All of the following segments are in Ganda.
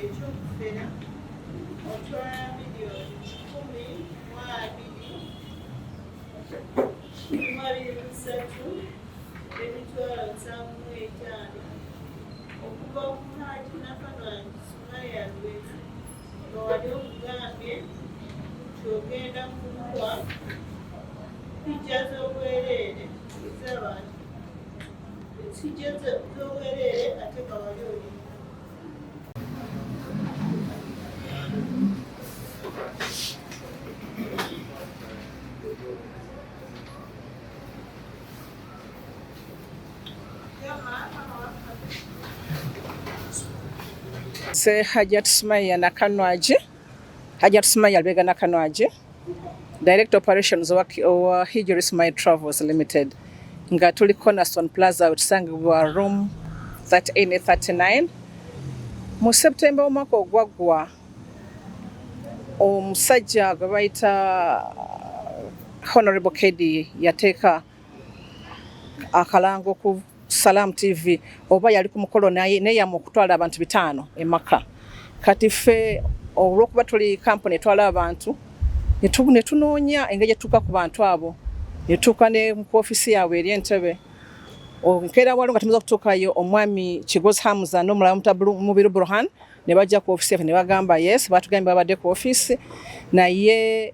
ekyokufera otwala miliyoni 10,223 okuva ku Hajji Nakanwangi Sumaya Lweza nga wali okugambye kyogenda kumuwa ppijja z'obwereere ez'abantu ppijja z'obwereere ate nga wali oli Se Hajat Sumaya Nakanwangi, Hajat Sumaya Lweza Nakanwangi, Direct Operations wa Hijri Sumaya Travels Limited. Nga tuli Cornerstone Plaza utusangibwa room 3839. Mu September omwaka ogwaggwa omusajja gwe bayita Honorable Kedi yateeka akalango ku Salam TV oba yali ku mukolo naye yamukutwala abantu 5 emaka. Kati ffe olw'okuba tuli company etwala abantu ne tunoonya engeri etuuka ku bantu abo ne tuuka ne ku ofisi yaabwe eri Entebbe. Nkeera waliwo nga tumaze okutuukayo omwami Kigozi Hamza n'omulala Mubiru Burhan ne bajja ku ofisi yaffe ne bagamba yes batugambye babadde ku ofisi naye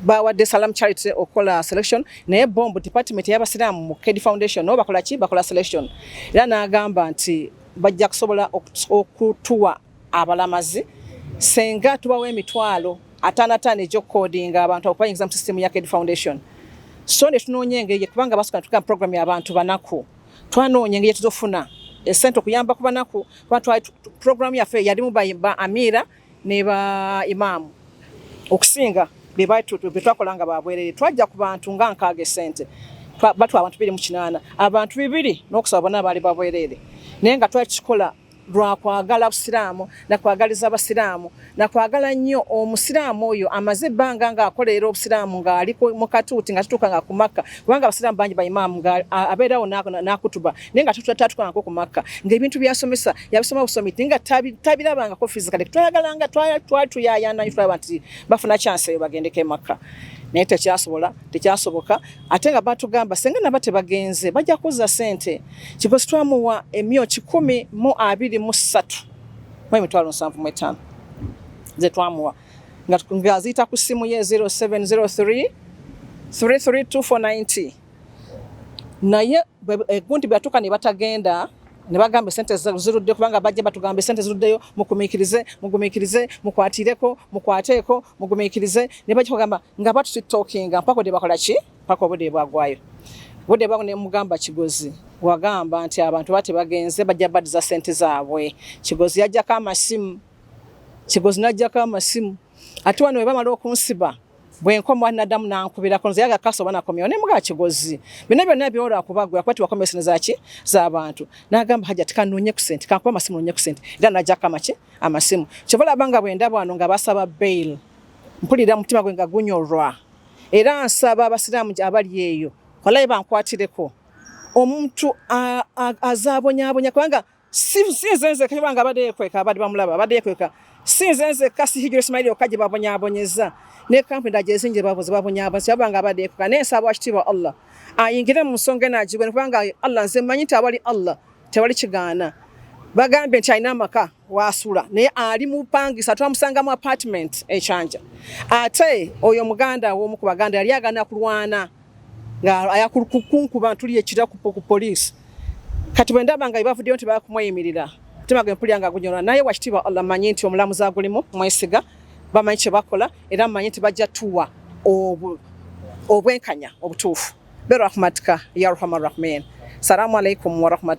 bawadde Salam Charity okola selection naye bomb department y'abasiraamu mu Kedi Foundation no bakola ki bakola selection era n'agamba nti bajja kusobola okutuwa abalamazi senga tubawo emitwalo 55 egy'okodinga abantu okuyingiza mu system ya Kedi Foundation. So ne tunoonya engeri kubanga basukana tuka program y'abantu banaku twanoonya engeri tuzofuna esente okuyamba ku banaku program yaffe yalimu ba Amira ne ba Imam okusinga betwakolanga babwerere twajja ku bantu nga nkaaga esente batu abantu 28 abantu 2 n'okusaba bonna baali babwerere naye nga twakikola lwakwagala busiraamu nakwagaliza abasiraamu nakwagala nnyo omusiraamu oyo amaze ebbanga ng'akolera obusiraamu ng'ali mu katuuti nga tutuuka nga ku Makka kubanga abasiraamu bangi ba imaamu abeerawo n'akutuba naye nga tatutukangako ku Makka ng'ebintu byasomesa yabisoma busomi nga tabirabangako physically twayagalanga twali tuyaayana tulaba nti bafuna chance eyo bagendeko e Makka naye tekyasoboka ate nga batugamba senga naba tebagenze bajja kuzza sente Kigozi twamuwa emyooki 113,775 ze twamuwa nga ziyita ku ssimu ye 0703 332490 naye egundi batuuka ne batagenda ne bagamba sente zirudde kubanga bajja batugamba sente ziruddeyo mugumiikirize mukwatireko mukwateeko mugumiikirize ne bajja kugamba nga batutalkinga mpaka de bakola ki mpaka obudde bwagwayo budde bwangu ne mugamba Kigozi wagamba nti abantu bate bagenze bajja badiza sente zaabwe Kigozi yajjako amasimu Kigozi najjako amasimu ate wano we bamala okunsiba bwenkoma nadamu nankubirako nze yaga kaso banakomyo ne muga Kigozi bino byonna byora kubagwa kwati wakomesene zaki z'abantu nagamba haja tikanonye ku sente kankuba amasimu nonye ku sente era najjako amasimu kyobola banga bwendabo wano nga basaba bail mpulira mutima gwe nga gunyorwa era nsaba abasiraamu abali eyo walayi bankwatireko omuntu azabonyabonya kubanga sinzenze kabanga badekweka abadi bamulaba badekweka sinzenze kasi Hijri Sumaya okaje babonyabonyeza ne kampi ndajezinje bavuze babonyabonyeza abanga badekweka nesaba wakitiba Allah ayingire mu nsonga najibwe kubanga Allah nze manyita abali Allah tewali kigana bagambe nti ayina amaka wasula naye ali mu pangisa twamusanga mu apartment ekyanja ate oyo muganda w'omu ku baganda yali agana kulwana nga ayakukunkuba ntuli ekira ku police kati bwendaba nga ibavuddeyo nti bakumweyimirira mutima gwe mpulira nga gunyolwa naye wakitiibwa Allah manyi nti omulamuzi agulimu mwesiga bamanyi kye bakola era manyi nti bajja tuwa obwenkanya obutuufu berahmatika ya arhamar rahimin. Salamu alaikum wa rahmatullahi.